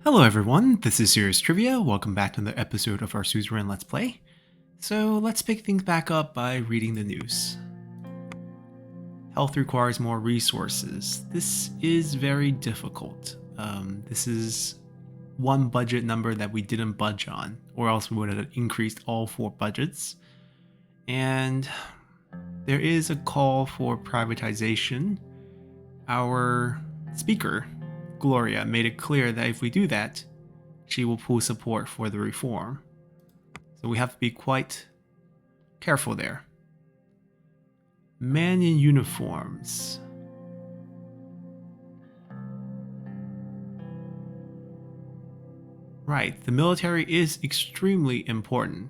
Hello everyone, this is Serious Trivia. Welcome back to another episode of our Suzerain Let's Play. So let's pick things back up by reading the news. Health requires more resources. This is very difficult. This is one budget number that we didn't budge on, or else we would have increased all 4 budgets. And there is a call for privatization. Our speaker, Gloria, made it clear that if we do that, she will pull support for the reform. So we have to be quite careful there. Men in uniforms. Right, the military is extremely important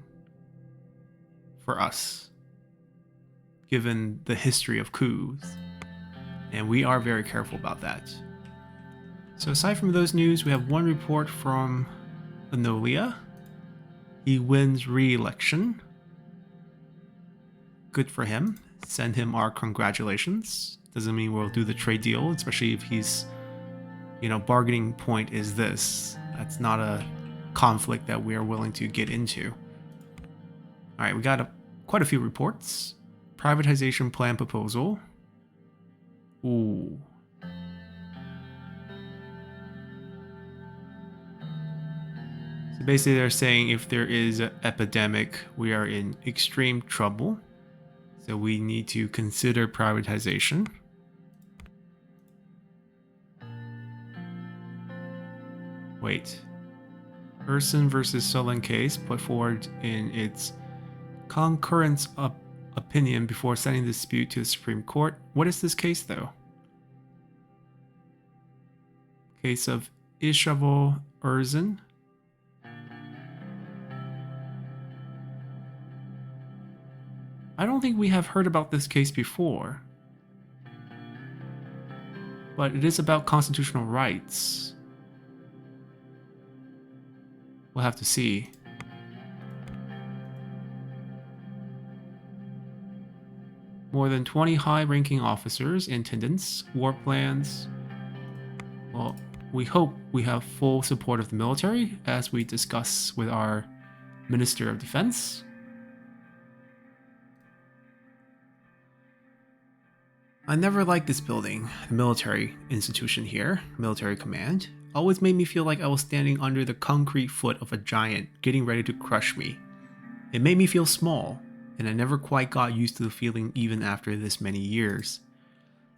for us, given the history of coups, and we are very careful about that. So aside from those news, we have one report from Anolia. He wins re-election. Good for him. Send him our congratulations. Doesn't mean we'll do the trade deal, especially if he's, bargaining point is this. That's not a conflict that we are willing to get into. All right, we got quite a few reports. Privatization plan proposal. Ooh. So basically they're saying if there is an epidemic, we are in extreme trouble. So we need to consider privatization. Wait. Urson versus Sordland case put forward in its concurrence opinion before sending the dispute to the Supreme Court. What is this case though? Case of Ishavel Urson. I don't think we have heard about this case before, but it is about constitutional rights. We'll have to see. More than 20 high-ranking officers in attendance, war plans. Well, we hope we have full support of the military, as we discuss with our Minister of Defense. I never liked this building, the military institution here, military command. Always made me feel like I was standing under the concrete foot of a giant getting ready to crush me. It made me feel small, and I never quite got used to the feeling even after this many years.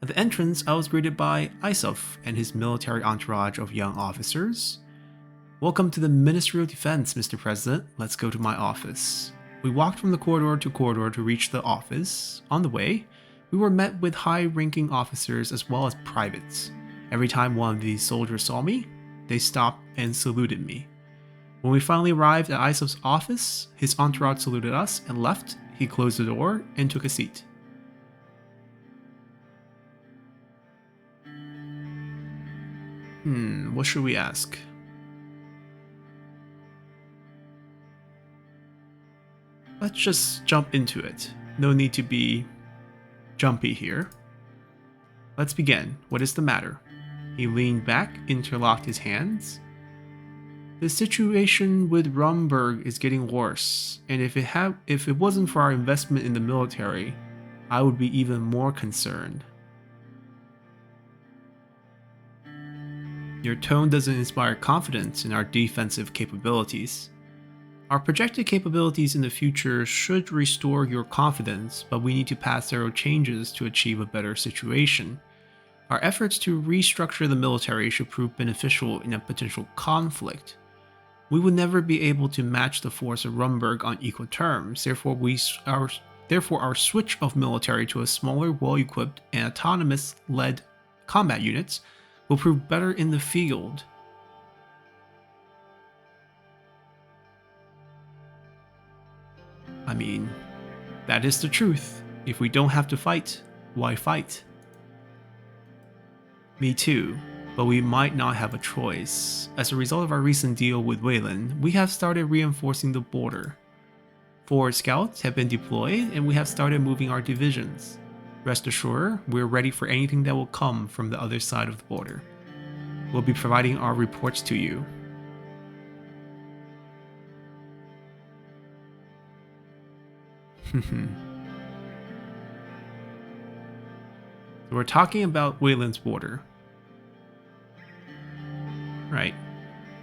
At the entrance, I was greeted by Isov and his military entourage of young officers. "Welcome to the Ministry of Defense, Mr. President. Let's go to my office." We walked from the corridor to reach the office. On the way, we were met with high-ranking officers as well as privates. Every time one of these soldiers saw me, they stopped and saluted me. When we finally arrived at Isov's office, his entourage saluted us and left. He closed the door and took a seat. What should we ask? Let's just jump into it. No need to be jumpy here. Let's begin. What is the matter? He leaned back, interlocked his hands. The situation with Rumberg is getting worse, and if it wasn't for our investment in the military, I would be even more concerned. Your tone doesn't inspire confidence in our defensive capabilities. Our projected capabilities in the future should restore your confidence, but we need to pass several changes to achieve a better situation. Our efforts to restructure the military should prove beneficial in a potential conflict. We would never be able to match the force of Rumberg on equal terms, therefore our switch of military to a smaller, well-equipped, and autonomous-led combat units will prove better in the field. I mean, that is the truth. If we don't have to fight, why fight? Me too, but we might not have a choice. As a result of our recent deal with Rayne, we have started reinforcing the border. 4 scouts have been deployed and we have started moving our divisions. Rest assured, we're ready for anything that will come from the other side of the border. We'll be providing our reports to you. We're talking about Wayland's border. Right.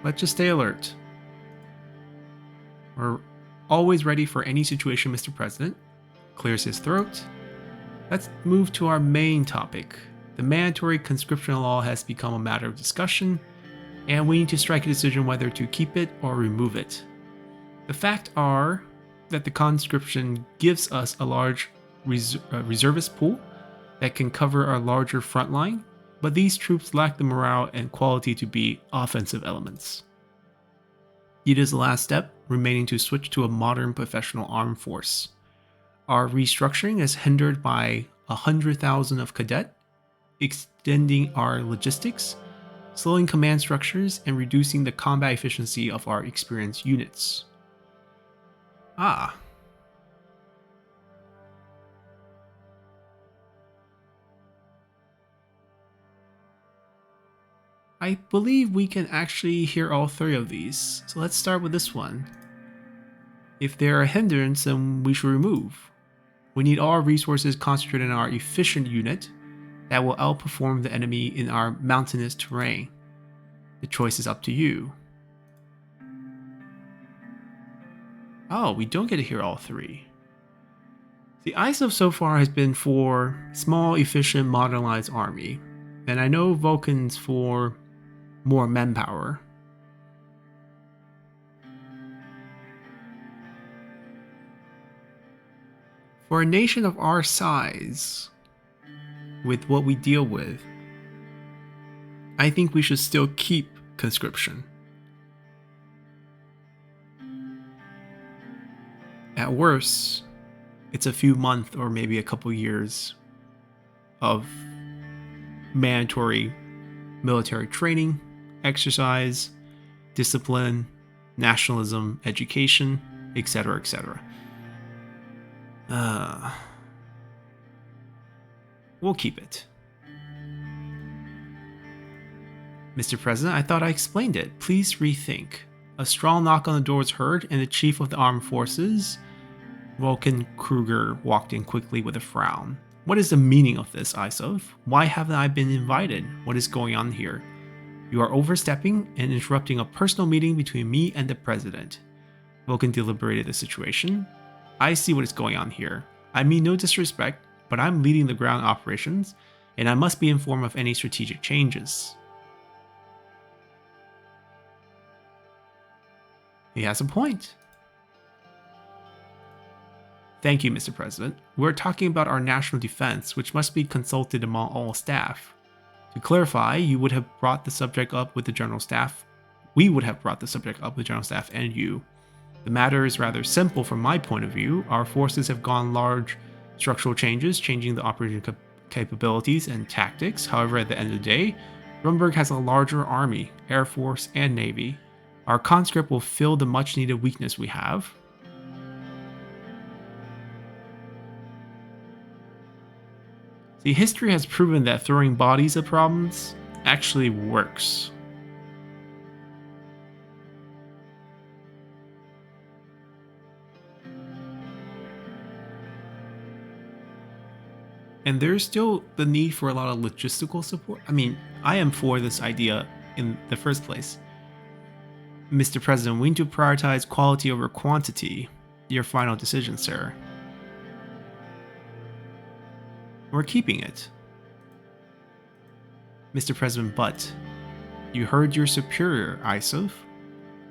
Let's just stay alert. We're always ready for any situation, Mr. President. Clears his throat. Let's move to our main topic. The mandatory conscription law has become a matter of discussion, and we need to strike a decision whether to keep it or remove it. The fact are that the conscription gives us a large reservist pool that can cover our larger front line, but these troops lack the morale and quality to be offensive elements. It is the last step remaining to switch to a modern professional armed force. Our restructuring is hindered by 100,000 of cadet, extending our logistics, slowing command structures, and reducing the combat efficiency of our experienced units. Ah. I believe we can actually hear all three of these, so let's start with this one. If they're a hindrance, then we should remove. We need all our resources concentrated in our efficient unit that will outperform the enemy in our mountainous terrain. The choice is up to you. Oh, we don't get to hear all three. The ISO so far has been for small, efficient, modernized army, and I know Vulcan's for more manpower. For a nation of our size, with what we deal with, I think we should still keep conscription. At worst, it's a few months or maybe a couple years of mandatory military training, exercise, discipline, nationalism, education, etc., etc. We'll keep it. Mr. President, I thought I explained it. Please rethink. A strong knock on the door was heard, and the chief of the armed forces, Vulcan Kruger, walked in quickly with a frown. What is the meaning of this, Isov? Why haven't I been invited? What is going on here? You are overstepping and interrupting a personal meeting between me and the president. Vulcan deliberated the situation. I see what is going on here. I mean no disrespect, but I'm leading the ground operations, and I must be informed of any strategic changes. He has a point. Thank you, Mr. President. We're talking about our national defense, which must be consulted among all staff. To clarify, you would have brought the subject up with the General Staff. We would have brought the subject up with General Staff and you. The matter is rather simple from my point of view. Our forces have gone large structural changes, changing the operating capabilities and tactics. However, at the end of the day, Rumberg has a larger army, air force, and navy. Our conscript will fill the much needed weakness we have. See, history has proven that throwing bodies at problems actually works. And there's still the need for a lot of logistical support. I mean, I am for this idea in the first place. Mr. President, we need to prioritize quality over quantity. Your final decision, sir. We're keeping it. Mr. President, but you heard your superior, Isov.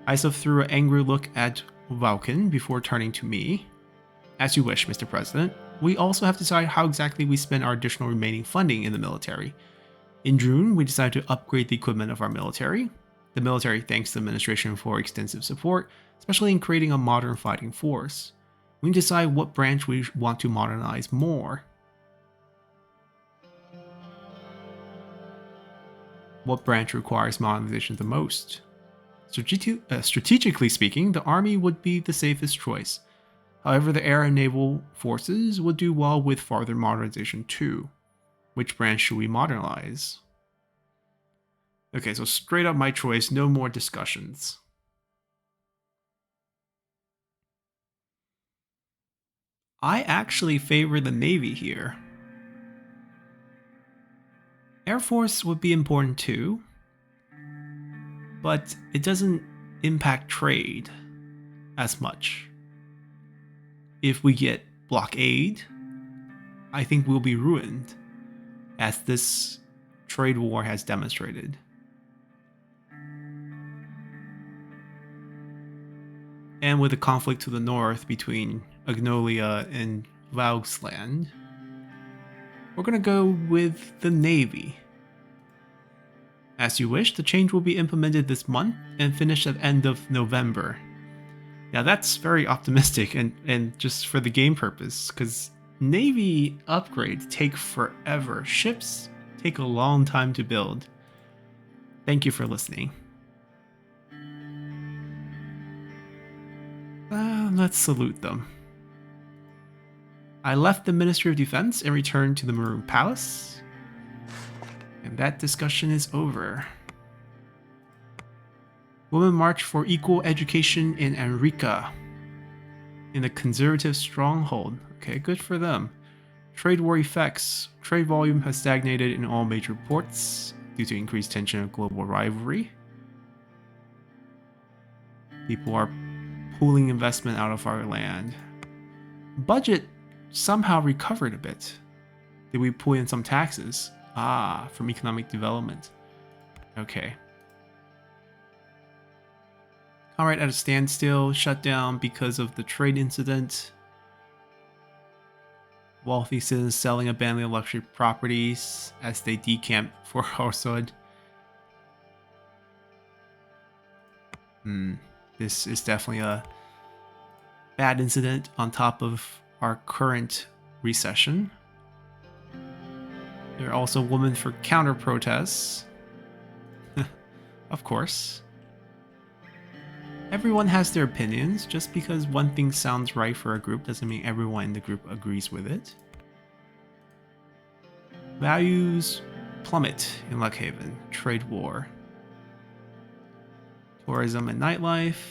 Isov threw an angry look at Vulcan before turning to me. As you wish, Mr. President. We also have to decide how exactly we spend our additional remaining funding in the military. In June, we decided to upgrade the equipment of our military. The military thanks the administration for extensive support, especially in creating a modern fighting force. We need to decide what branch we want to modernize more. What branch requires modernization the most? Strategically speaking, the army would be the safest choice. However, the air and naval forces would do well with farther modernization too. Which branch should we modernize? Okay, so straight up my choice, no more discussions. I actually favor the Navy here. Air Force would be important too, but it doesn't impact trade as much. If we get blockade, I think we'll be ruined, as this trade war has demonstrated. And with the conflict to the north between Agnolia and Vauxland, we're gonna go with the Navy. As you wish, the change will be implemented this month and finish at the end of November. Now that's very optimistic and just for the game purpose, because Navy upgrades take forever. Ships take a long time to build. Thank you for listening. Let's salute them. I left the Ministry of Defense and returned to the Maroon Palace. And that discussion is over. Women march for equal education in Enrica, in a conservative stronghold. Okay, good for them. Trade war effects. Trade volume has stagnated in all major ports due to increased tension and global rivalry. People are pulling investment out of our land. Budget somehow recovered a bit. Did we pull in some taxes? Ah, from economic development. Okay. Alright, at a standstill, shut down because of the trade incident. Wealthy citizens selling abandoned luxury properties as they decamp for Horswood. This is definitely a bad incident on top of our current recession. There are also women for counter protests. Of course. Everyone has their opinions. Just because one thing sounds right for a group doesn't mean everyone in the group agrees with it. Values plummet in Luckhaven. Trade war. Tourism and nightlife.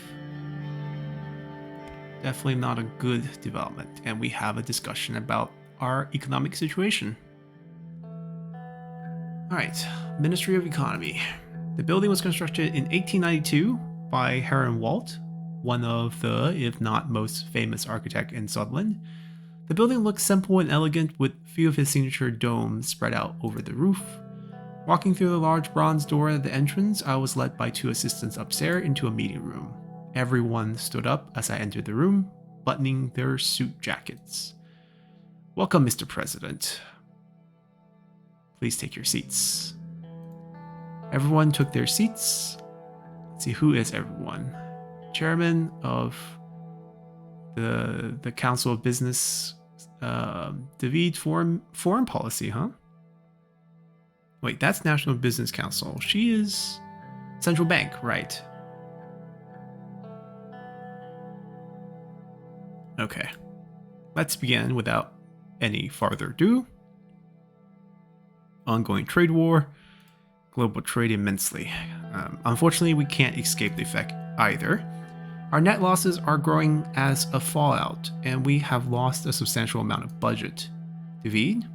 Definitely not a good development. And we have a discussion about our economic situation. Alright, Ministry of Economy. The building was constructed in 1892 by Heron Walt, one of the, if not most famous architect in Sordland. The building looks simple and elegant with few of his signature domes spread out over the roof. Walking through the large bronze door at the entrance, I was led by two assistants upstairs into a meeting room. Everyone stood up as I entered the room, buttoning their suit jackets. Welcome, Mr. President. Please take your seats. Everyone took their seats. Let's see, who is everyone? Chairman of the Council of Business, David Foreign Policy, huh? Wait, that's National Business Council. She is Central Bank, right? Okay. Let's begin without any farther ado. Ongoing trade war. Global trade immensely. Unfortunately, we can't escape the effect either. Our net losses are growing as a fallout, and we have lost a substantial amount of budget. David?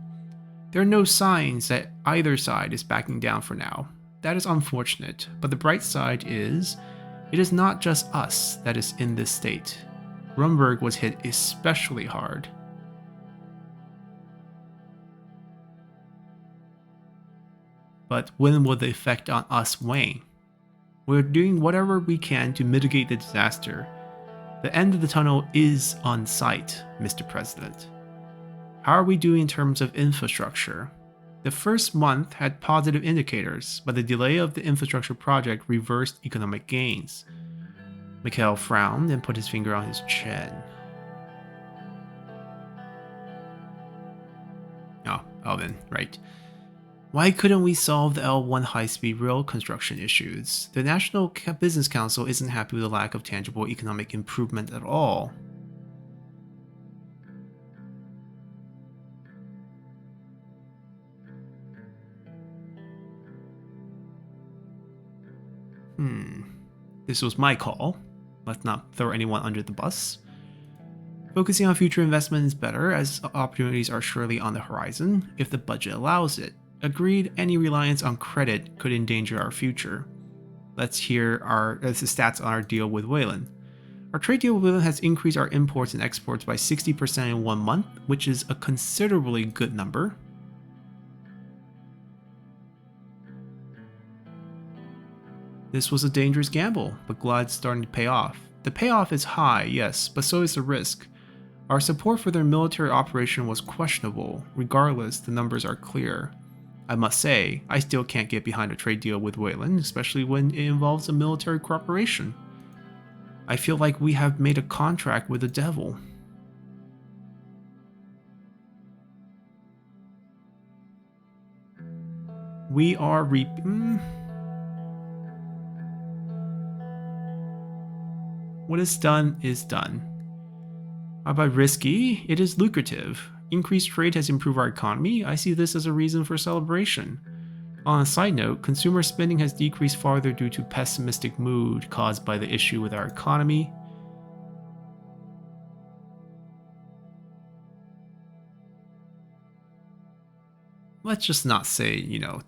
There are no signs that either side is backing down for now. That is unfortunate, but the bright side is, it is not just us that is in this state. Rumburg was hit especially hard. But when will the effect on us wane? We're doing whatever we can to mitigate the disaster. The end of the tunnel is on sight, Mr. President. How are we doing in terms of infrastructure? The first month had positive indicators, but the delay of the infrastructure project reversed economic gains. Mikhail frowned and put his finger on his chin. Oh then, right. Why couldn't we solve the L1 high-speed rail construction issues? The National Business Council isn't happy with the lack of tangible economic improvement at all. This was my call. Let's not throw anyone under the bus. Focusing on future investment is better, as opportunities are surely on the horizon, if the budget allows it. Agreed, any reliance on credit could endanger our future. Let's hear the stats on our deal with Wayland. Our trade deal with Wayland has increased our imports and exports by 60% in 1 month, which is a considerably good number. This was a dangerous gamble, but glad it's starting to pay off. The payoff is high, yes, but so is the risk. Our support for their military operation was questionable. Regardless, the numbers are clear. I must say, I still can't get behind a trade deal with Wayland, especially when it involves a military cooperation. I feel like we have made a contract with the devil. We are reaping. What is done is done. How about risky? It is lucrative. Increased trade has improved our economy. I see this as a reason for celebration. On a side note, consumer spending has decreased farther due to pessimistic mood caused by the issue with our economy. Let's just not say,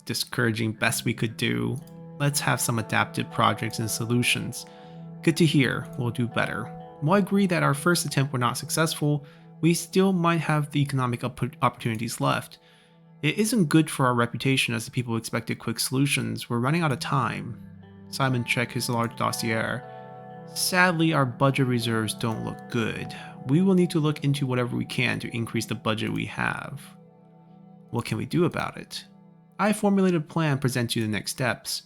discouraging best we could do. Let's have some adaptive projects and solutions. Good to hear, we'll do better. While I agree that our first attempt were not successful, we still might have the economic opportunities left. It isn't good for our reputation as the people expected quick solutions. We're running out of time. Simon checked his large dossier. Sadly, our budget reserves don't look good. We will need to look into whatever we can to increase the budget we have. What can we do about it? I formulated a plan and present you the next steps.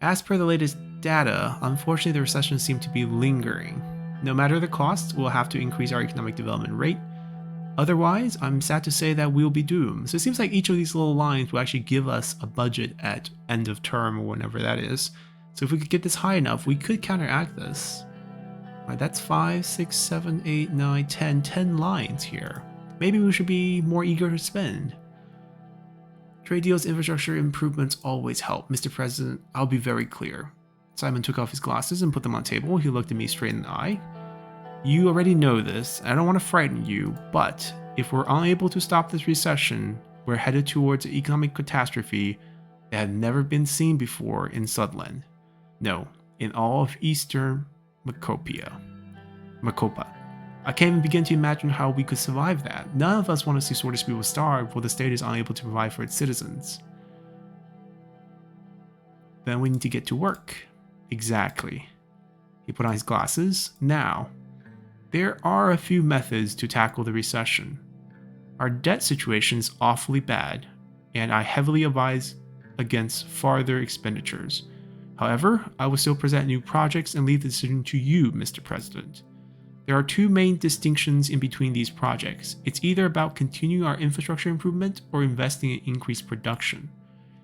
As per the latest data, unfortunately the recession seems to be lingering. No matter the cost, we'll have to increase our economic development rate. Otherwise, I'm sad to say that we'll be doomed. So it seems like each of these little lines will actually give us a budget at end of term or whenever that is. So if we could get this high enough, we could counteract this. Alright, that's 5, 6, 7, 8, 9, 10 lines here. Maybe we should be more eager to spend. Trade deals, infrastructure improvements always help. Mr. President, I'll be very clear. Simon took off his glasses and put them on the table. He looked at me straight in the eye. You already know this. I don't want to frighten you, but if we're unable to stop this recession, we're headed towards an economic catastrophe that had never been seen before in Sordland. No, in all of Eastern Macopa. I can't even begin to imagine how we could survive that. None of us want to see Swordless people starve while the state is unable to provide for its citizens. Then we need to get to work. Exactly. He put on his glasses. Now, there are a few methods to tackle the recession. Our debt situation is awfully bad, and I heavily advise against farther expenditures. However, I will still present new projects and leave the decision to you, Mr. President. There are two main distinctions in between these projects. It's either about continuing our infrastructure improvement or investing in increased production.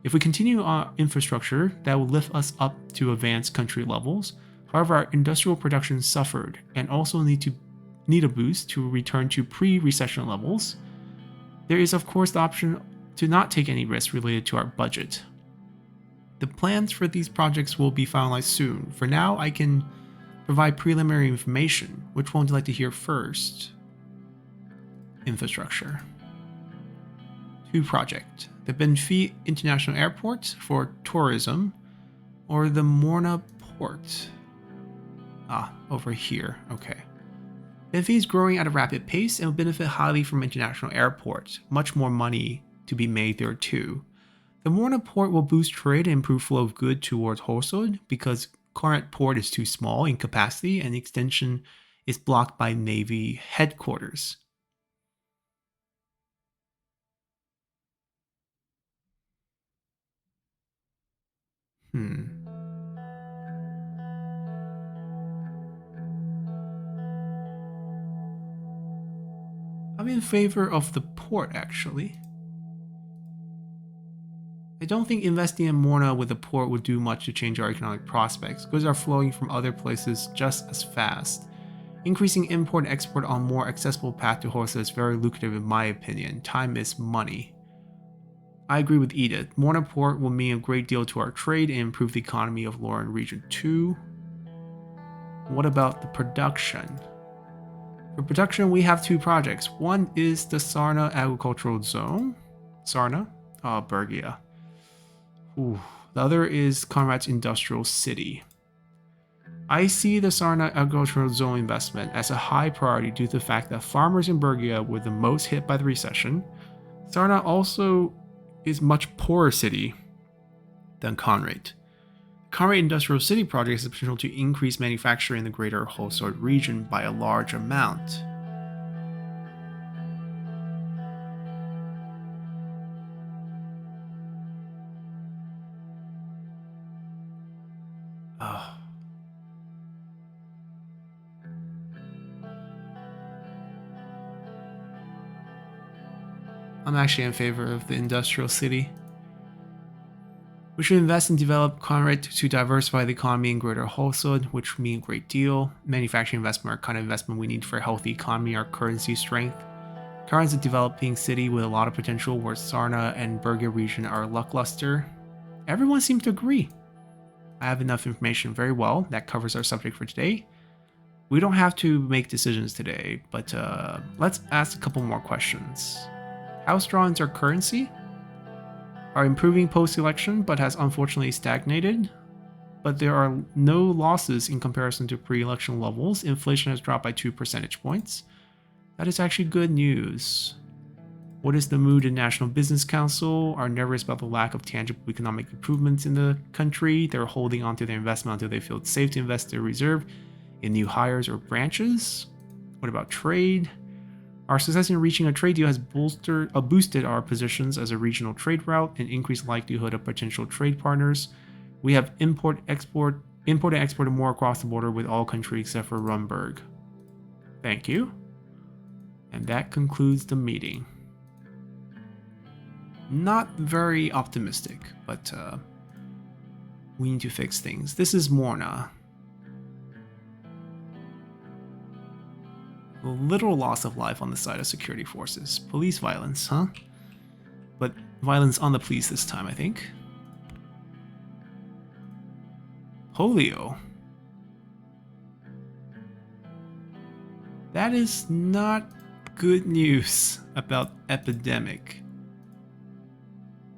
If we continue our infrastructure, that will lift us up to advanced country levels. However, our industrial production suffered and also need a boost to return to pre-recession levels. There is of course the option to not take any risks related to our budget. The plans for these projects will be finalized soon. For now, I can provide preliminary information. Which one would you like to hear first? Infrastructure. 2 project. The Benfi International Airport for tourism, or the Morna Port. Over here. Okay. Benfi is growing at a rapid pace and will benefit highly from international airport. Much more money to be made there too. The Morna Port will boost trade and improve flow of goods towards Horsod because current port is too small in capacity and the extension is blocked by Navy headquarters. I'm in favor of the port, actually. I don't think investing in Morna with a port would do much to change our economic prospects. Goods are flowing from other places just as fast. Increasing import and export on more accessible path to Horsa is very lucrative in my opinion. Time is money. I agree with Edith. Morna port will mean a great deal to our trade and improve the economy of Lauren Region 2. What about the production? For production, we have 2 projects. One is the Sarna Agricultural Zone. Sarna? Bergia. Ooh. The other is Conrad's Industrial City. I see the Sarna Agricultural Zone investment as a high priority due to the fact that farmers in Bergia were the most hit by the recession. Sarna also is much poorer city than Conrad. Conrad Industrial City project has the potential to increase manufacturing in the greater Hosord region by a large amount. I'm actually in favor of the industrial city. We should invest and develop Conrad to diversify the economy in greater Hosod, which would mean a great deal. Manufacturing investment are kind of investment we need for a healthy economy, our currency strength. Conrad's a developing city with a lot of potential, where Sarna and Bergia region are lackluster. Everyone seems to agree. I have enough information very well. That covers our subject for today. We don't have to make decisions today, but let's ask a couple more questions. How strong is our currency? Are improving post-election, but has unfortunately stagnated. But there are no losses in comparison to pre-election levels. Inflation has dropped by 2 percentage points. That is actually good news. What is the mood in National Business Council? Are nervous about the lack of tangible economic improvements in the country. They're holding on to their investment until they feel it's safe to invest their reserve in new hires or branches. What about trade? Our success in reaching a trade deal has boosted our positions as a regional trade route and increased likelihood of potential trade partners. We have imported and exported more across the border with all countries except for Rumburg. Thank you. And that concludes the meeting. Not very optimistic, but we need to fix things. This is Morna. A literal loss of life on the side of security forces. Police violence, huh? But violence on the police this time, I think. Polio. That is not good news about epidemic.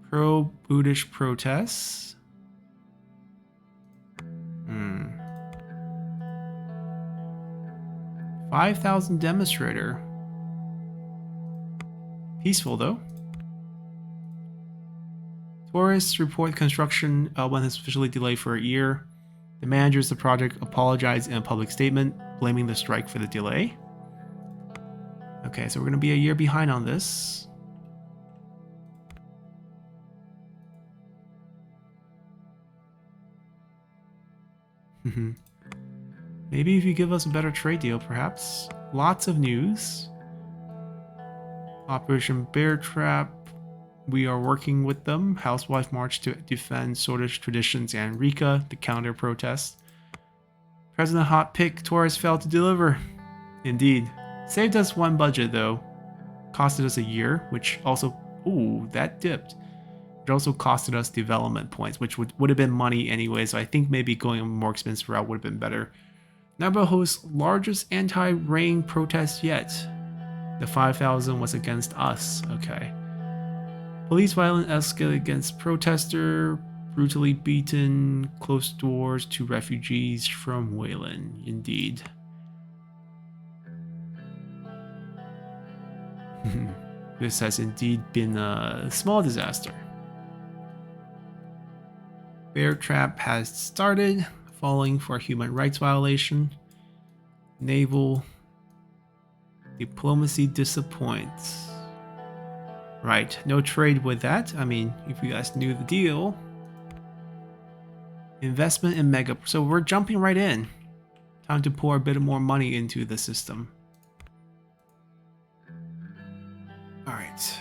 Pro-Buddhist protests. 5,000 demonstrator. Peaceful though. Tourists report construction when it's officially delayed for a year. The managers of the project apologized in a public statement, blaming the strike for the delay. Okay, so we're going to be a year behind on this. Maybe if you give us a better trade deal, perhaps. Lots of news. Operation Bear Trap. We are working with them. Housewife March to defend Sordish traditions and Rika, the counter protest. President Hot Pick, Torres failed to deliver. Indeed. Saved us 1 budget though. Costed us a year, which also... Ooh, that dipped. It also costed us development points, which would have been money anyway, so I think maybe going a more expensive route would have been better. Naba hosts largest anti-Rayne protest yet. The 5,000 was against us. Okay. Police violence escalated against protester. Brutally beaten. Closed doors to refugees from Wayland. Indeed. This has indeed been a small disaster. Bear Trap has started. Falling for human rights violation. Naval diplomacy disappoints. Right, no trade with that. I mean, if you guys knew the deal. Investment in mega. So we're jumping right in. Time to pour a bit more money into the system. Alright.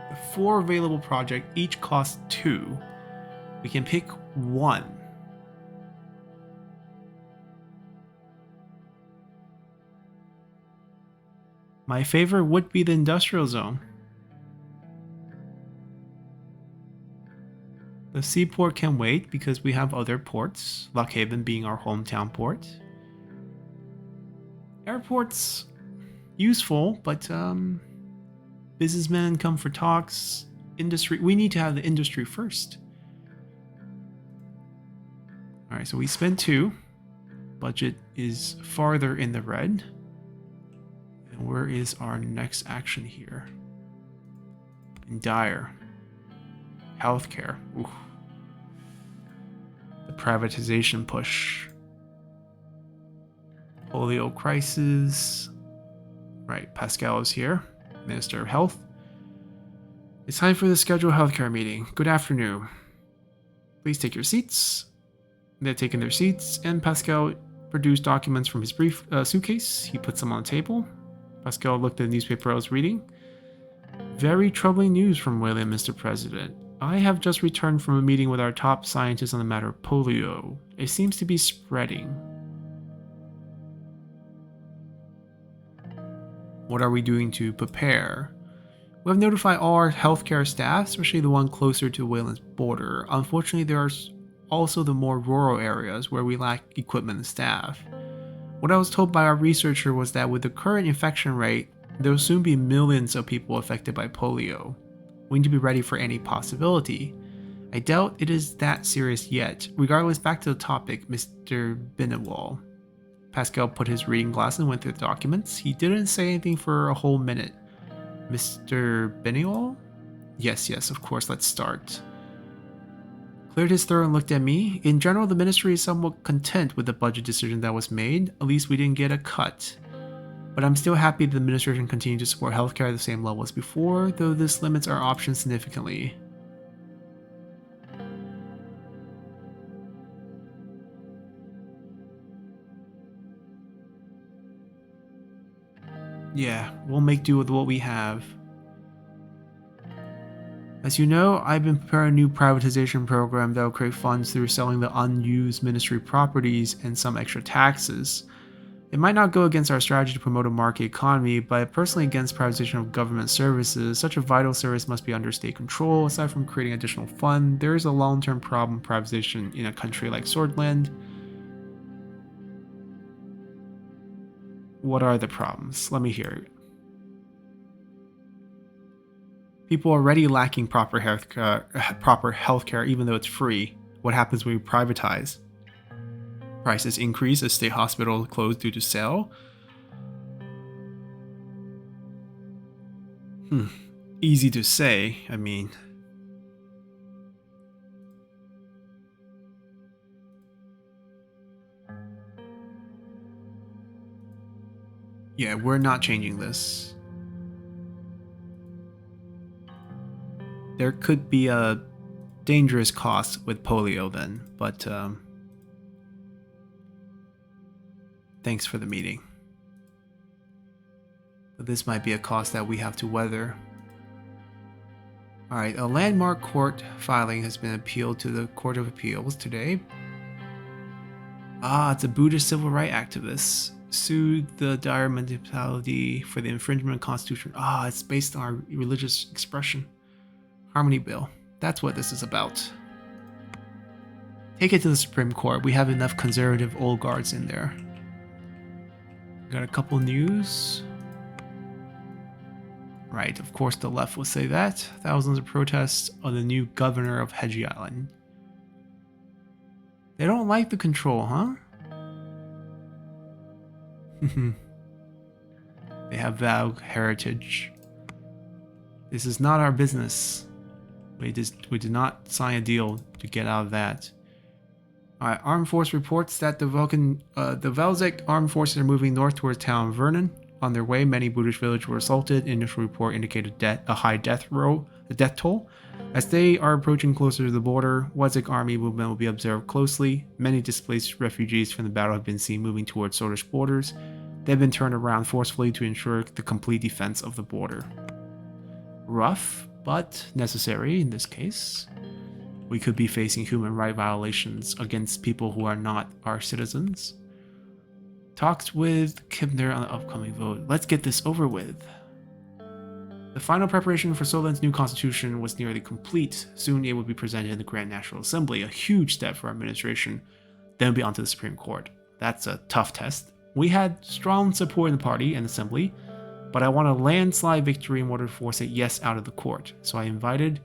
The 4 available projects each cost 2. We can pick 1. My favorite would be the industrial zone. The seaport can wait because we have other ports, Lockhaven being our hometown port. Airports, useful, but businessmen come for talks. Industry, we need to have the industry first. All right, so we spent 2. Budget is farther in the red. And where is our next action here? In dire. Healthcare. Oof. The privatization push. Polio crisis. Right, Pascal is here. Minister of Health. It's time for the scheduled healthcare meeting. Good afternoon. Please take your seats. They're taking their seats, and Pascal produced documents from his brief suitcase. He puts them on the table. Pascal looked at the newspaper I was reading. Very troubling news from William, Mr. President. I have just returned from a meeting with our top scientists on the matter of polio. It seems to be spreading. What are we doing to prepare? We have notified all our healthcare staff, especially the one closer to Wayland's border. Unfortunately, there are also the more rural areas where we lack equipment and staff. What I was told by our researcher was that with the current infection rate, there will soon be millions of people affected by polio. We need to be ready for any possibility. I doubt it is that serious yet. Regardless, back to the topic, Mr. Benewall. Pascal put his reading glasses and went through the documents. He didn't say anything for a whole minute. Mr. Benewall? Yes, of course, let's start. Cleared his throat and looked at me. In general, the ministry is somewhat content with the budget decision that was made. At least we didn't get a cut. But I'm still happy the administration continued to support healthcare at the same level as before, though this limits our options significantly. Yeah, we'll make do with what we have. As you know, I've been preparing a new privatization program that will create funds through selling the unused ministry properties and some extra taxes. It might not go against our strategy to promote a market economy, but personally against privatization of government services. Such a vital service must be under state control. Aside from creating additional fund, there is a long-term problem with privatization in a country like Sordland. What are the problems? Let me hear it. People are already lacking proper healthcare, even though it's free. What happens when we privatize? Prices increase as state hospitals close due to sale. Easy to say, I mean. Yeah, we're not changing this. There could be a dangerous cost with polio then, but thanks for the meeting. But this might be a cost that we have to weather. Alright, a landmark court filing has been appealed to the Court of Appeals today. It's a Buddhist civil rights activist. Sued the Dire municipality for the infringement of the Constitution. It's based on our religious expression. Harmony Bill. That's what this is about. Take it to the Supreme Court. We have enough conservative old guards in there. Got a couple news. Right, of course the left will say that. Thousands of protests on the new governor of Hedgie Island. They don't like the control, huh? They have vague heritage. This is not our business. We did not sign a deal to get out of that. Alright, Armed Force reports that the Velzek Armed Forces are moving north towards town Vernon. On their way, many Buddhist villages were assaulted. Initial report indicated a high death toll. As they are approaching closer to the border, Wezek army movement will be observed closely. Many displaced refugees from the battle have been seen moving towards Sordish borders. They've been turned around forcefully to ensure the complete defense of the border. Rough, but necessary in this case. We could be facing human rights violations against people who are not our citizens. Talks with Kibner on the upcoming vote. Let's get this over with. The final preparation for Sordland's new constitution was nearly complete. Soon it would be presented in the Grand National Assembly, a huge step for our administration. Then we'll be on to the Supreme Court. That's a tough test. We had strong support in the party and assembly. but I want a landslide victory in order to force a yes out of the court. So I invited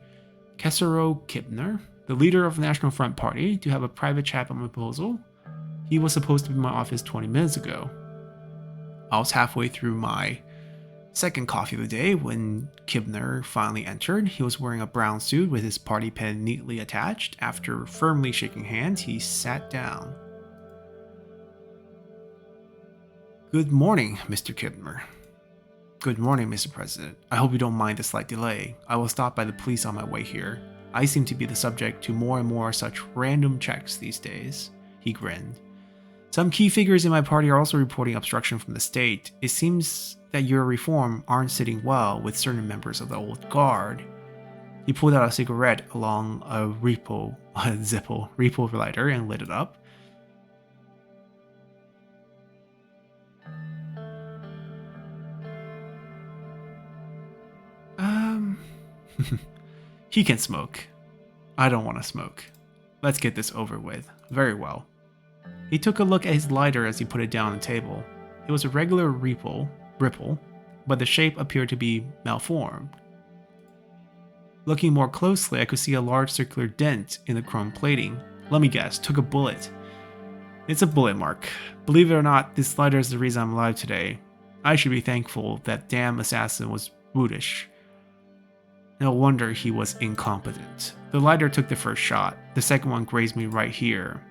Kesaro Kibner, the leader of the National Front Party, to have a private chat on my proposal. He was supposed to be in my office 20 minutes ago. I was halfway through my second coffee of the day when Kibner finally entered. He was wearing a brown suit with his party pen neatly attached. After firmly shaking hands, he sat down. Good morning, Mr. Kibner. Good morning, Mr. President. I hope you don't mind the slight delay. I was stopped by the police on my way here. I seem to be the subject to more and more such random checks these days. He grinned. Some key figures in my party are also reporting obstruction from the state. It seems that your reform aren't sitting well with certain members of the old guard. He pulled out a cigarette along a Zippo lighter and lit it up. He can smoke. I don't want to smoke. Let's get this over with. Very well. He took a look at his lighter as he put it down on the table. It was a regular ripple, but the shape appeared to be malformed. Looking more closely, I could see a large circular dent in the chrome plating. Let me guess, took a bullet. It's a bullet mark. Believe it or not, this lighter is the reason I'm alive today. I should be thankful that damn assassin was brutish. No wonder he was incompetent. The lighter took the first shot. The second one grazed me right here.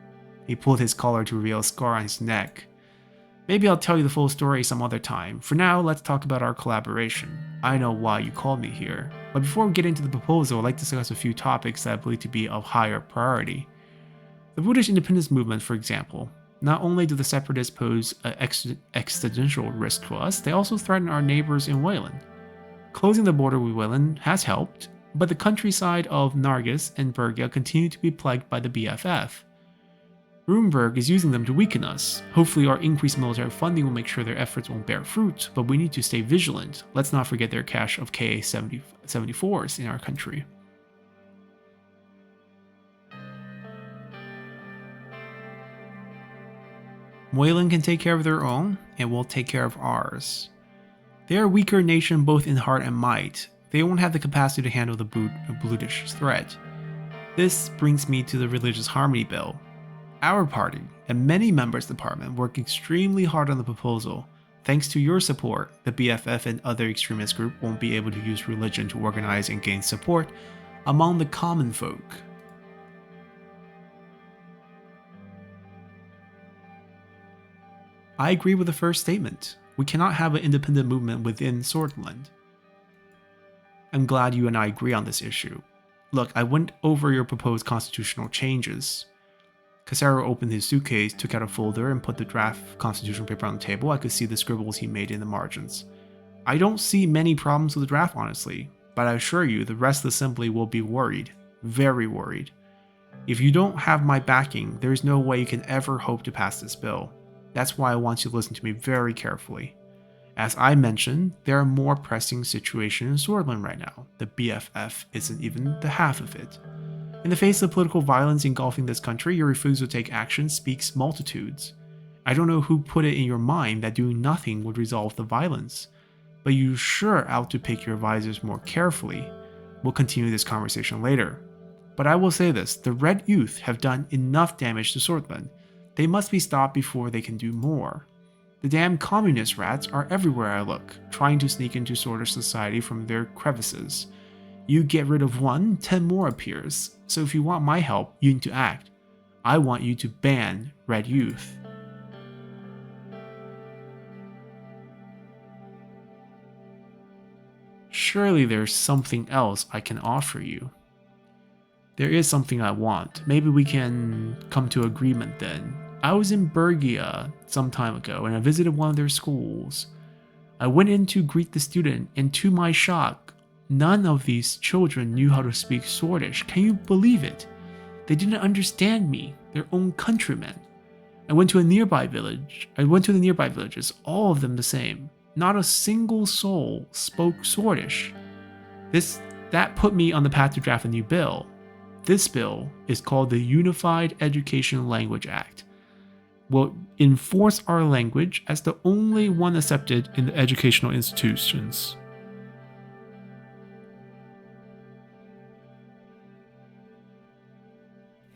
He pulled his collar to reveal a scar on his neck. Maybe I'll tell you the full story some other time. For now, let's talk about our collaboration. I know why you called me here. But before we get into the proposal, I'd like to discuss a few topics that I believe to be of higher priority. The British independence movement, for example. Not only do the separatists pose an existential risk to us, they also threaten our neighbors in Wayland. Closing the border with Wayland has helped, but the countryside of Nargis and Bergia continue to be plagued by the BFF. Runeberg is using them to weaken us. Hopefully our increased military funding will make sure their efforts won't bear fruit, but we need to stay vigilant. Let's not forget their cache of Ka-74s in our country. Wayland can take care of their own, and we'll take care of ours. They are a weaker nation both in heart and might. They won't have the capacity to handle the brutish threat. This brings me to the Religious Harmony Bill. Our party and many members of the parliament work extremely hard on the proposal. Thanks to your support, the BFF and other extremist groups won't be able to use religion to organize and gain support among the common folk. I agree with the first statement. We cannot have an independent movement within Sordland. I'm glad you and I agree on this issue. Look, I went over your proposed constitutional changes. Casaro opened his suitcase, took out a folder, and put the draft constitutional paper on the table. I could see the scribbles he made in the margins. I don't see many problems with the draft, honestly, but I assure you the rest of the assembly will be worried. Very worried. If you don't have my backing, there is no way you can ever hope to pass this bill. That's why I want you to listen to me very carefully. As I mentioned, there are more pressing situations in Sordland right now. The BFF isn't even the half of it. In the face of political violence engulfing this country, your refusal to take action speaks multitudes. I don't know who put it in your mind that doing nothing would resolve the violence, but you sure ought to pick your advisors more carefully. We'll continue this conversation later. But I will say this, the Red Youth have done enough damage to Sordland. They must be stopped before they can do more. The damn communist rats are everywhere I look, trying to sneak into Sordish society from their crevices. You get rid of one, 10 more appears. So if you want my help, you need to act. I want you to ban Red Youth. Surely there's something else I can offer you. There is something I want. Maybe we can come to agreement then. I was in Bergia some time ago and I visited one of their schools. I went in to greet the student and to my shock, none of these children knew how to speak Sordish. Can you believe it? They didn't understand me, their own countrymen. I went to the nearby villages, all of them the same. Not a single soul spoke Sordish. That put me on the path to draft a new bill. This bill is called the Unified Education Language Act. will enforce our language as the only one accepted in the educational institutions.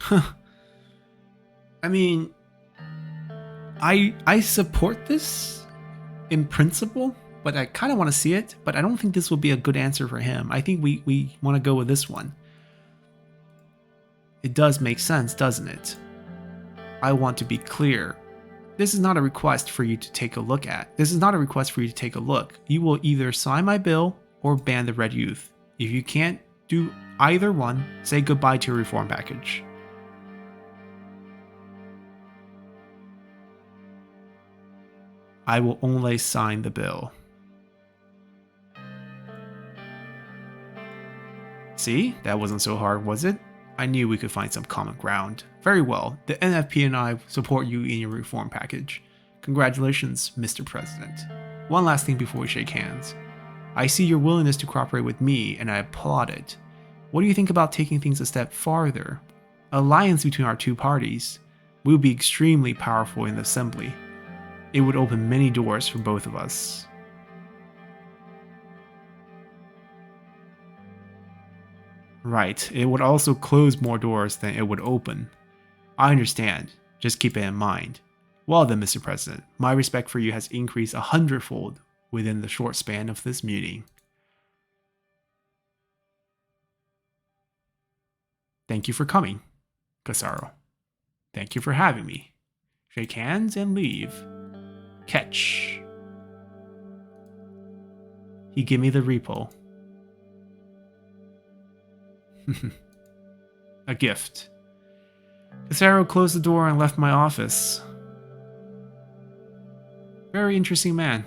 Huh. I mean, I support this in principle, but I kind of want to see it, but I don't think this will be a good answer for him. I think we want to go with this one. It does make sense, doesn't it? I want to be clear. This is not a request for you to take a look at. This is not a request for you to take a look. You will either sign my bill or ban the Red Youth. If you can't do either one, say goodbye to your reform package. I will only sign the bill. See, that wasn't so hard, was it? I knew we could find some common ground. Very well, the NFP and I support you in your reform package. Congratulations, Mr. President. One last thing before we shake hands. I see your willingness to cooperate with me, and I applaud it. What do you think about taking things a step farther? Alliance between our two parties. We would be extremely powerful in the assembly. It would open many doors for both of us. Right, it would also close more doors than it would open. I understand, just keep it in mind. Well then, Mr. President, my respect for you has increased 100-fold within the short span of this meeting. Thank you for coming, Casaro. Thank you for having me. Shake hands and leave. Catch. He gave me the repo. A gift. Casaro closed the door and left my office. Very interesting man.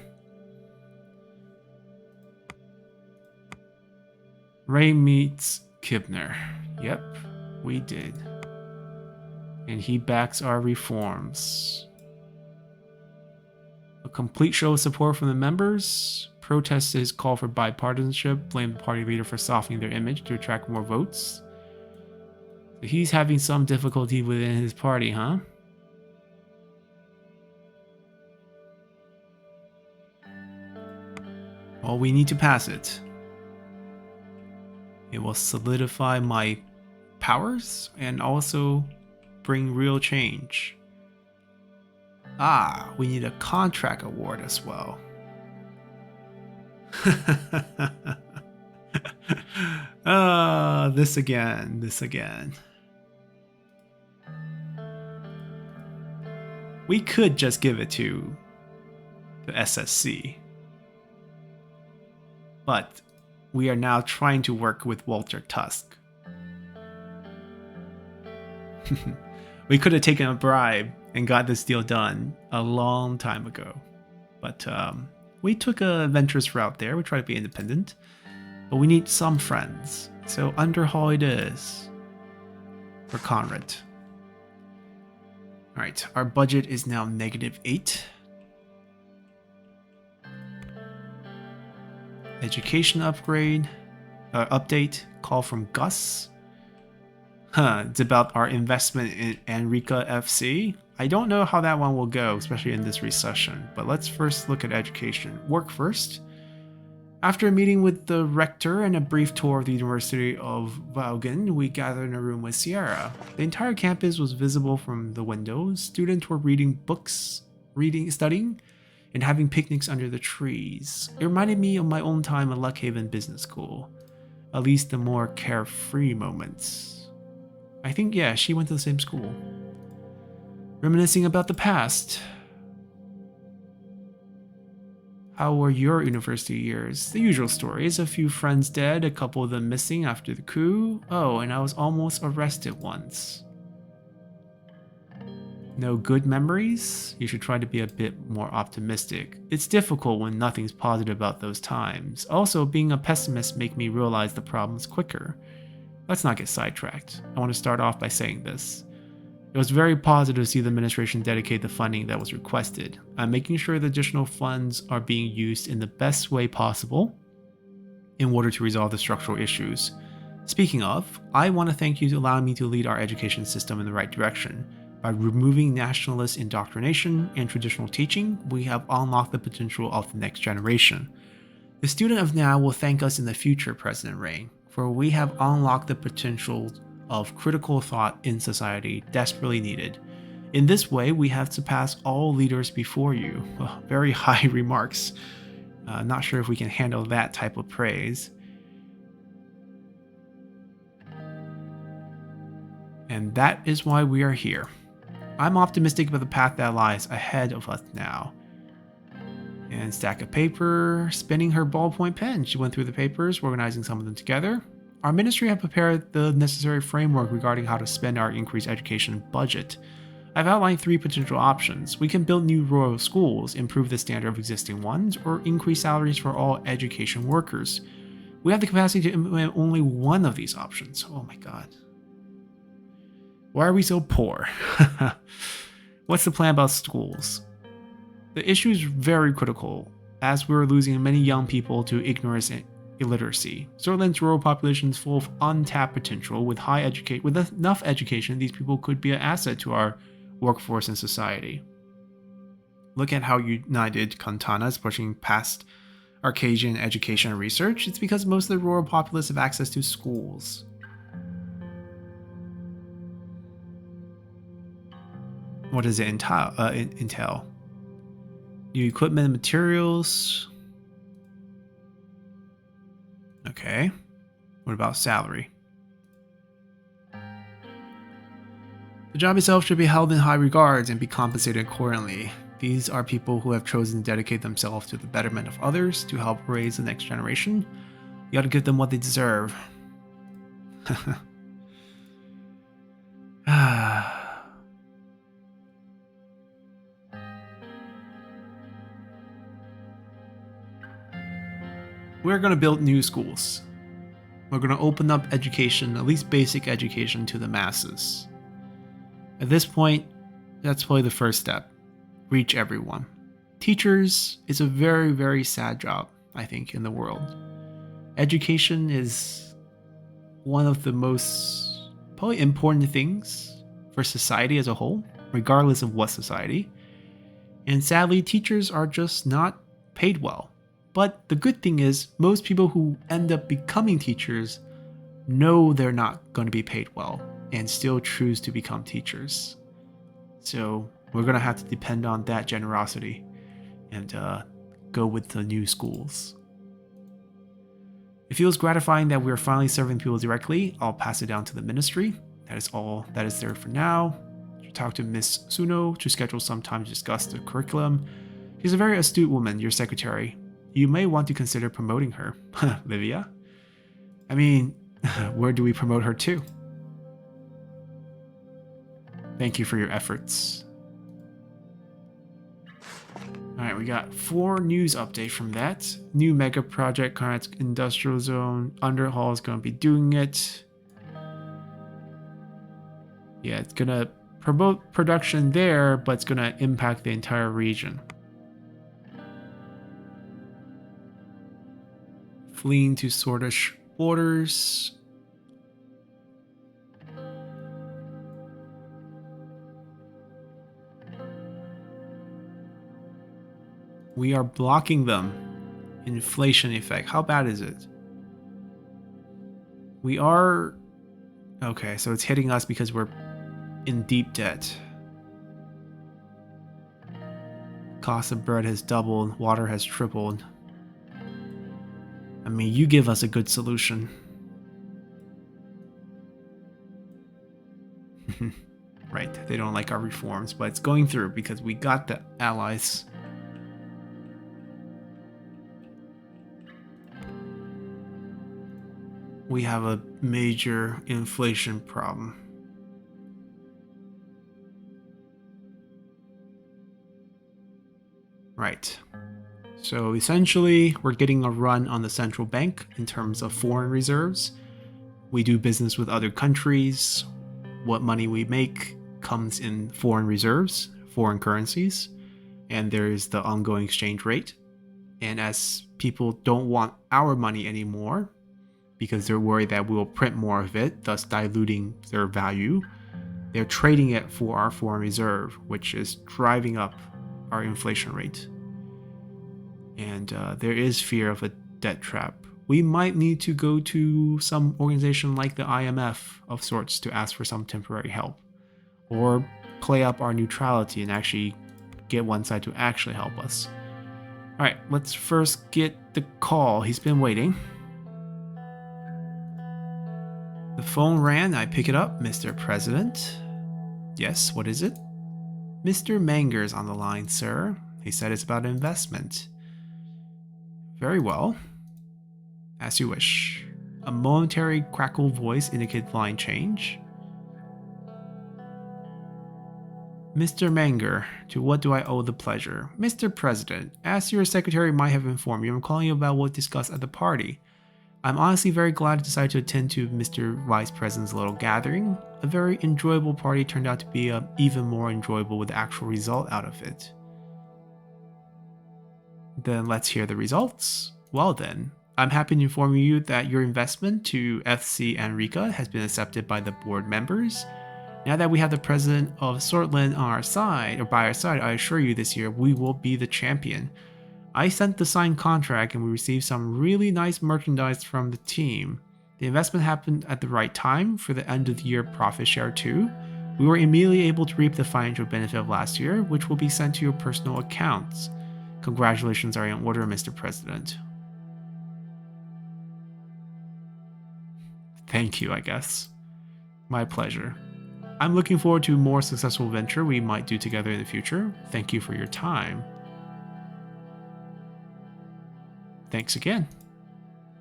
Rayne meets Kibner. Yep, we did. And he backs our reforms. A complete show of support from the members. Protests his call for bipartisanship. Blame the party leader for softening their image to attract more votes. So he's having some difficulty within his party, huh? Well, we need to pass it. It will solidify my powers and also bring real change. Ah, we need a contract award as well. This again. We could just give it to the SSC. But we are now trying to work with Walter Tusk. We could have taken a bribe and got this deal done a long time ago. But we took a adventurous route there. We try to be independent. But we need some friends. So Underhall it is. For Conrad. Alright, our budget is now -8. Education upgrade. Update. Call from Gus. It's about our investment in Enrica FC. I don't know how that one will go, especially in this recession. But let's first look at education. Work first. After a meeting with the rector and a brief tour of the University of Vaughan, we gathered in a room with Sierra. The entire campus was visible from the windows. Students were reading books, studying, and having picnics under the trees. It reminded me of my own time at Luckhaven Business School. At least the more carefree moments. I think, yeah, she went to the same school. Reminiscing about the past. How were your university years? The usual stories. A few friends dead, a couple of them missing after the coup. Oh, and I was almost arrested once. No good memories? You should try to be a bit more optimistic. It's difficult when nothing's positive about those times. Also, being a pessimist makes me realize the problems quicker. Let's not get sidetracked. I want to start off by saying this. It was very positive to see the administration dedicate the funding that was requested. I'm making sure the additional funds are being used in the best way possible in order to resolve the structural issues. Speaking of, I want to thank you for allowing me to lead our education system in the right direction. By removing nationalist indoctrination and traditional teaching, we have unlocked the potential of the next generation. The student of now will thank us in the future, President Rayne, for we have unlocked the potential of critical thought in society desperately needed. In this way, we have surpassed all leaders before you. Oh, very high remarks. Not sure if we can handle that type of praise. And that is why we are here. I'm optimistic about the path that lies ahead of us now. And stack of paper, spinning her ballpoint pen. She went through the papers, organizing some of them together. Our ministry have prepared the necessary framework regarding how to spend our increased education budget. I've outlined 3 potential options. We can build new royal schools, improve the standard of existing ones, or increase salaries for all education workers. We have the capacity to implement only one of these options. Oh my god. Why are we so poor? What's the plan about schools? The issue is very critical, as we're losing many young people to ignorance and illiteracy. Sordland's rural population is full of untapped potential. With enough education, these people could be an asset to our workforce and society. Look at how united Kantana is pushing past Arcadian education and research. It's because most of the rural populace have access to schools. What does it entail? New equipment and materials. Okay. What about salary? The job itself should be held in high regards and be compensated accordingly. These are people who have chosen to dedicate themselves to the betterment of others to help raise the next generation. You gotta give them what they deserve. We're going to build new schools. We're going to open up education, at least basic education, to the masses. At this point, that's probably the first step. Reach everyone. Teachers is a very, very sad job, I think, in the world. Education is one of the most probably important things for society as a whole, regardless of what society. And sadly, teachers are just not paid well. But the good thing is, most people who end up becoming teachers know they're not going to be paid well and still choose to become teachers. So we're going to have to depend on that generosity and go with the new schools. It feels gratifying that we're finally serving people directly. I'll pass it down to the ministry. That is all that is there for now. Talk to Miss Suno to schedule some time to discuss the curriculum. She's a very astute woman, your secretary. You may want to consider promoting her. Livia? I mean, where do we promote her to? Thank you for your efforts. Alright, we got 4 news updates from that. New mega project, current industrial zone. Underhaul is going to be doing it. Yeah, it's going to promote production there, but it's going to impact the entire region. Fleeing to Sordish borders. We are blocking them. Inflation effect. How bad is it? We are... Okay, so it's hitting us because we're in deep debt. Cost of bread has doubled. Water has tripled. I mean, you give us a good solution. Right, they don't like our reforms, but it's going through because we got the allies. We have a major inflation problem. Right. So essentially, we're getting a run on the central bank in terms of foreign reserves. We do business with other countries. What money we make comes in foreign reserves, foreign currencies, and there is the ongoing exchange rate. And as people don't want our money anymore, because they're worried that we will print more of it, thus diluting their value, They're trading it for our foreign reserve, which is driving up our inflation rate. And there is fear of a debt trap. We might need to go to some organization like the IMF of sorts to ask for some temporary help. Or play up our neutrality and actually get one side to actually help us. Alright, let's first get the call. He's been waiting. The phone rang. I pick it up. Mr. President? Yes, what is it? Mr. Manger's on the line, sir. He said it's about investment. Very well. As you wish. A momentary crackled voice indicated line change. Mr. Manger, to what do I owe the pleasure? Mr. President, as your secretary might have informed you, I'm calling you about what we discussed at the party. I'm honestly very glad I decided to attend to Mr. Vice President's little gathering. A very enjoyable party turned out to be even more enjoyable with the actual result out of it. Then let's hear the results. Well then, I'm happy to inform you that your investment to FC Enrica has been accepted by the board members. Now that we have the president of Sordland on our side, or by our side, I assure you this year we will be the champion. I sent the signed contract and we received some really nice merchandise from the team. The investment happened at the right time for the end of the year profit share too. We were immediately able to reap the financial benefit of last year, which will be sent to your personal accounts. Congratulations are in order, Mr. President. Thank you, I guess. My pleasure. I'm looking forward to a more successful venture we might do together in the future. Thank you for your time. Thanks again.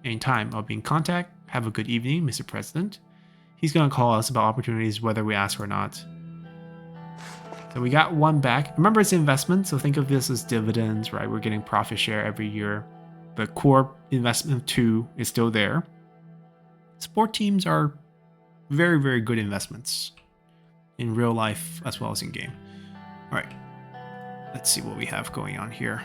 Anytime, I'll be in contact. Have a good evening, Mr. President. He's going to call us about opportunities whether we ask or not. So we got one back. Remember, it's investment, so think of this as dividends, right? We're getting profit share every year. The core investment too is still there. Sport teams are very, very good investments in real life as well as in game. All right, let's see what we have going on here.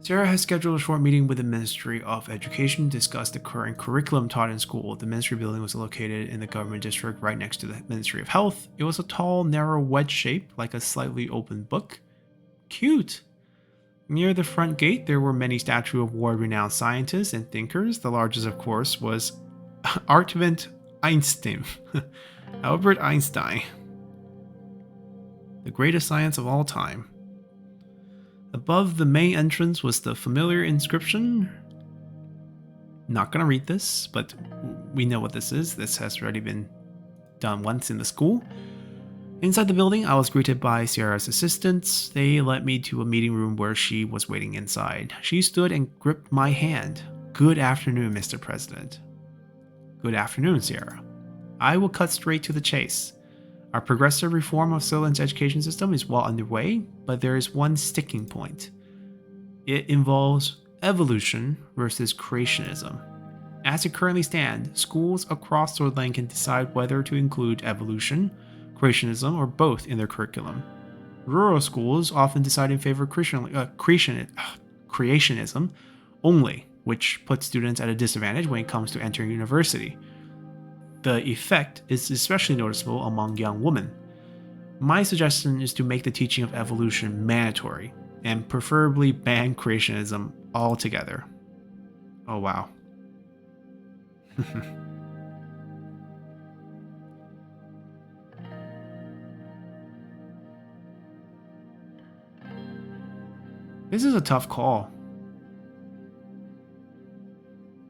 Sarah has scheduled a short meeting with the Ministry of Education to discuss the current curriculum taught in school. The ministry building was located in the government district right next to the Ministry of Health. It was a tall, narrow wedge shape, like a slightly open book. Cute! Near the front gate, there were many statues of world-renowned scientists and thinkers. The largest, of course, was Archibald Einstein. Albert Einstein. The greatest science of all time. Above the main entrance was the familiar inscription. Not gonna read this, but we know what this is. This has already been done once in the school. Inside the building, I was greeted by Sierra's assistants. They led me to a meeting room where she was waiting inside. She stood and gripped my hand. Good afternoon, Mr. President. Good afternoon, Sierra. I will cut straight to the chase. Our progressive reform of Sordland's education system is well underway, but there is one sticking point. It involves evolution versus creationism. As it currently stands, schools across Sordland can decide whether to include evolution, creationism, or both in their curriculum. Rural schools often decide in favor of creationism only, which puts students at a disadvantage when it comes to entering university. The effect is especially noticeable among young women. My suggestion is to make the teaching of evolution mandatory, and preferably ban creationism altogether. Oh wow. This is a tough call.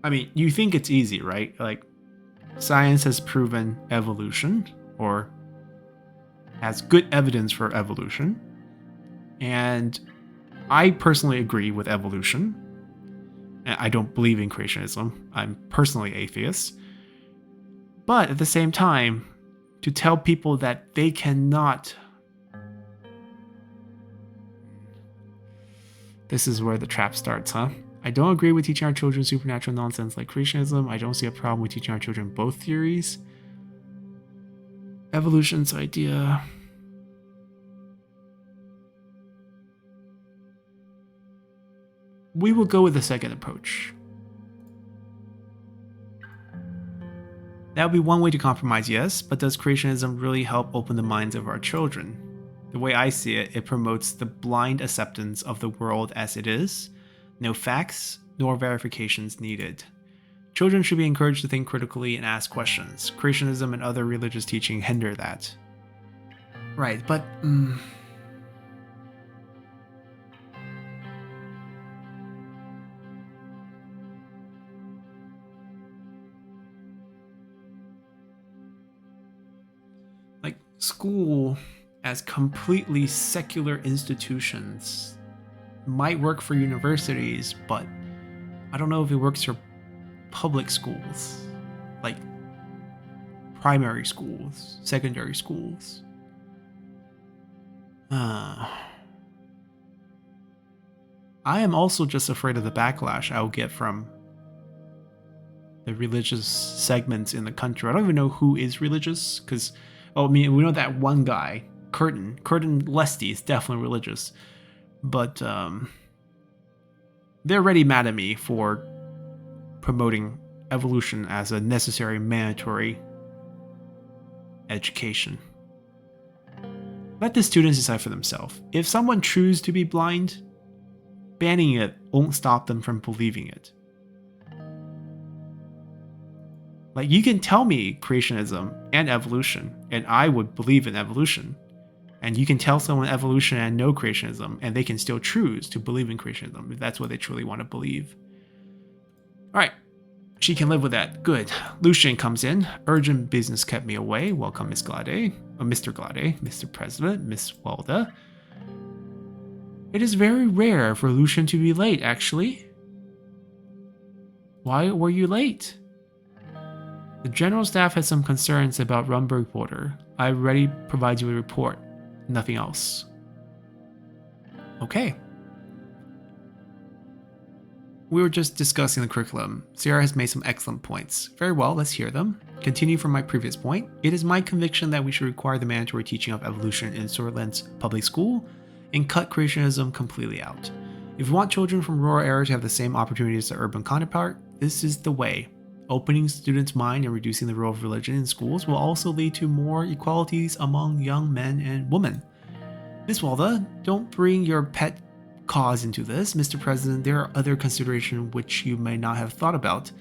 I mean, you think it's easy, right? Like, science has proven evolution, or has good evidence for evolution. And I personally agree with evolution. I don't believe in creationism. I'm personally atheist. But at the same time, to tell people that they cannot... This is where the trap starts, huh? I don't agree with teaching our children supernatural nonsense like creationism. I don't see a problem with teaching our children both theories. Evolution's idea. We will go with the second approach. That would be one way to compromise, yes, but does creationism really help open the minds of our children? The way I see it, it promotes the blind acceptance of the world as it is, no facts nor verifications needed. Children should be encouraged to think critically and ask questions. Creationism and other religious teaching hinder that. Right, but like school as completely secular institutions might work for universities, but I don't know if it works for public schools, like primary schools, secondary schools. I am also just afraid of the backlash I will get from the religious segments in the country. I don't even know who is religious, because, I mean, we know that one guy, Curtin Lesty, is definitely religious, but they're already mad at me for promoting evolution as a necessary mandatory education. Let the students decide for themselves. If someone chooses to be blind, banning it won't stop them from believing it. Like, you can tell me creationism and evolution, and I would believe in evolution. And you can tell someone evolution and no creationism, and they can still choose to believe in creationism if that's what they truly want to believe. Alright, she can live with that. Good. Lucien comes in. Urgent business kept me away. Welcome, Miss Glade. Mr. Glade, Mr. President, Miss Walda. It is very rare for Lucien to be late, actually. Why were you late? The general staff has some concerns about Rumberg Porter. I already provide you a report. Nothing else. Okay. We were just discussing the curriculum. Sierra has made some excellent points. Very well, let's hear them. Continue from my previous point. It is my conviction that we should require the mandatory teaching of evolution in Sordland's public school and cut creationism completely out. If we want children from rural areas to have the same opportunities as their urban counterpart, this is the way. Opening students' mind and reducing the role of religion in schools will also lead to more equalities among young men and women. Ms. Walda, don't bring your pet cause into this. Mr. President, there are other considerations which you may not have thought about.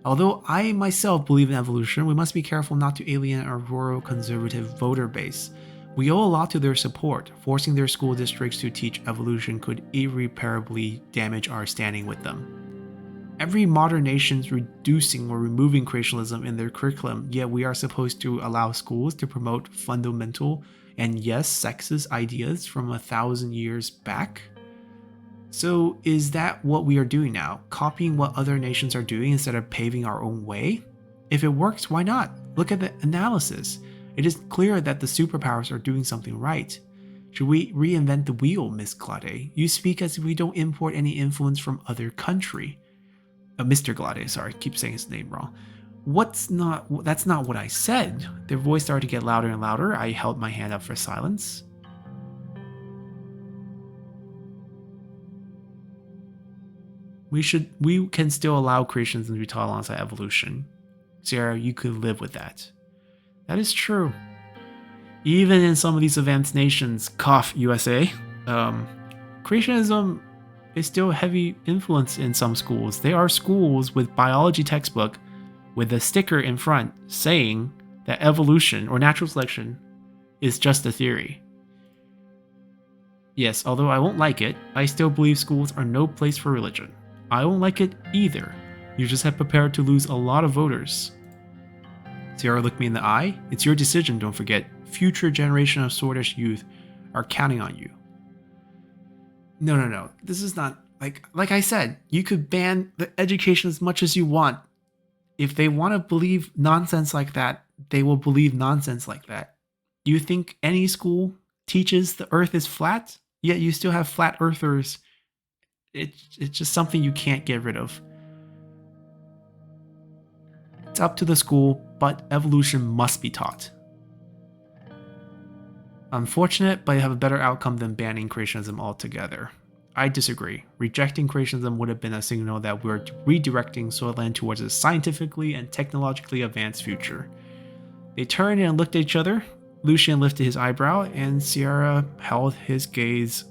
Although I myself believe in evolution, we must be careful not to alienate our rural conservative voter base. We owe a lot to their support. Forcing their school districts to teach evolution could irreparably damage our standing with them. Every modern nation's reducing or removing creationism in their curriculum, yet we are supposed to allow schools to promote fundamental and yes, sexist ideas from 1,000 years back? So is that what we are doing now? Copying what other nations are doing instead of paving our own way? If it works, why not? Look at the analysis. It is clear that the superpowers are doing something right. Should we reinvent the wheel, Miss Glade? You speak as if we don't import any influence from other country. Mr. Glade, sorry, keep saying his name wrong. That's not what I said. Their voice started to get louder and louder. I held my hand up for silence. We can still allow creationism to be taught alongside evolution. Sierra, you could live with that. That is true. Even in some of these advanced nations, cough USA, creationism is still a heavy influence in some schools. There are schools with biology textbook with a sticker in front saying that evolution or natural selection is just a theory. Yes, although I won't like it, I still believe schools are no place for religion. I won't like it either. You just have prepared to lose a lot of voters. Sierra looked me in the eye. It's your decision, don't forget. Future generation of Swordish youth are counting on you. No. This is not, like I said, you could ban the education as much as you want. If they want to believe nonsense like that, they will believe nonsense like that. You think any school teaches the earth is flat, yet you still have flat earthers? It's just something you can't get rid of. It's up to the school, but evolution must be taught. Unfortunate, but you have a better outcome than banning creationism altogether. I disagree. Rejecting creationism would have been a signal that we're redirecting Sordland towards a scientifically and technologically advanced future. They turned and looked at each other. Lucian lifted his eyebrow, and Sierra held his gaze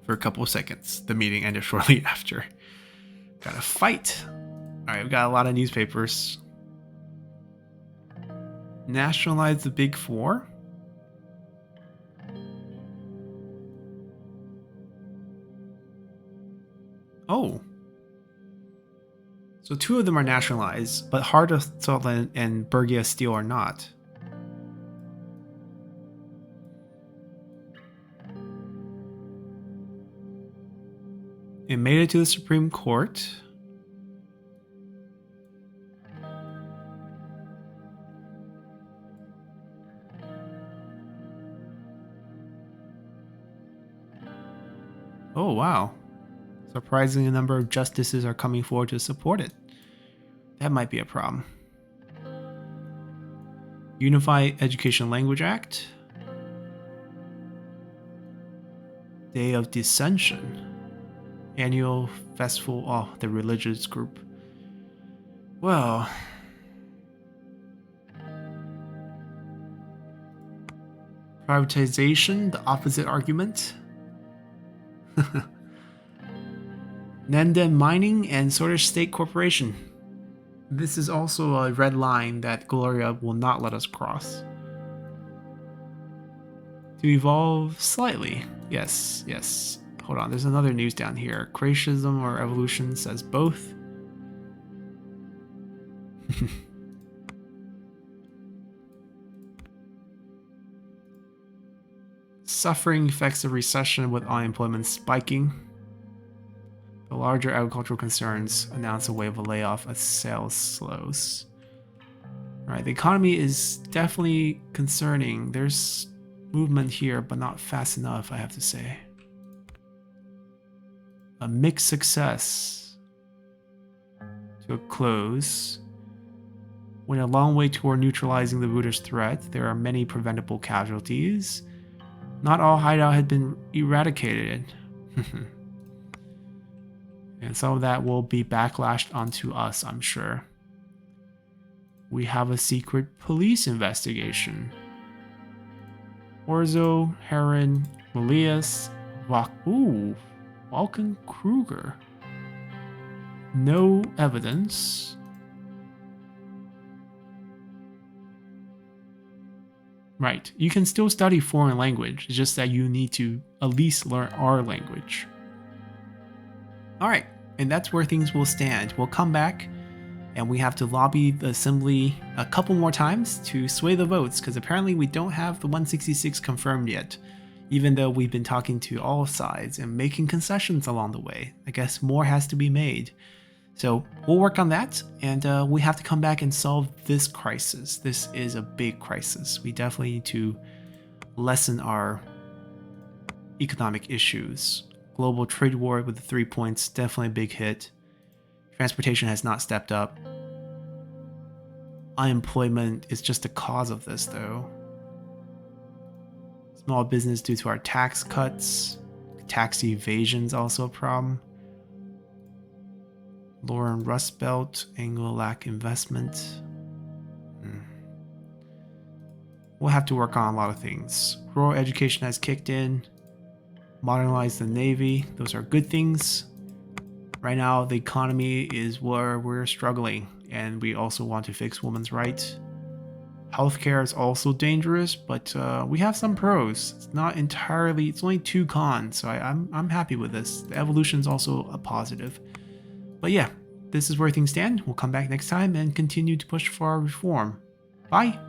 for a couple of seconds. The meeting ended shortly after. Got a fight. Alright, we've got a lot of newspapers. Nationalize the Big Four? Oh. So 2 of them are nationalized, but Heart of Sordland and Bergia Steel are not. It made it to the Supreme Court. Oh, wow. Surprisingly, a number of justices are coming forward to support it. That might be a problem. Unified Education Language Act. Day of Dissension. Annual festival. Oh, the religious group. Well. Privatization, the opposite argument. Nenden Mining and Sortish State Corporation. This is also a red line that Gloria will not let us cross. To evolve slightly. Yes, yes. Hold on, there's another news down here. Creationism or evolution says both. Suffering effects of recession with unemployment spiking. The larger agricultural concerns announce a wave of layoff as sales slows. Right, the economy is definitely concerning. There's movement here, but not fast enough, I have to say. A mixed success to a close. Went a long way toward neutralizing the Voodoo's threat. There are many preventable casualties. Not all hideout had been eradicated. And some of that will be backlashed onto us, I'm sure. We have a secret police investigation. Orzo, Heron, Melias, Vulcan Kruger. No evidence. Right, you can still study foreign language, it's just that you need to at least learn our language. Alright, and that's where things will stand. We'll come back and we have to lobby the assembly a couple more times to sway the votes, because apparently we don't have the 166 confirmed yet, even though we've been talking to all sides and making concessions along the way. I guess more has to be made. So we'll work on that, and we have to come back and solve this crisis. This is a big crisis. We definitely need to lessen our economic issues. Global trade war with the 3 points, definitely a big hit. Transportation has not stepped up. Unemployment is just the cause of this, though. Small business due to our tax cuts. Tax evasion is also a problem. Lauren Rust Belt, Anglo lack investment. We'll have to work on a lot of things. Rural education has kicked in. Modernize the Navy. Those are good things. Right now, the economy is where we're struggling, and we also want to fix women's rights. Healthcare is also dangerous, but we have some pros. It's not entirely, it's only 2 cons, so I'm happy with this. The evolution is also a positive. But yeah, this is where things stand. We'll come back next time and continue to push for our reform. Bye!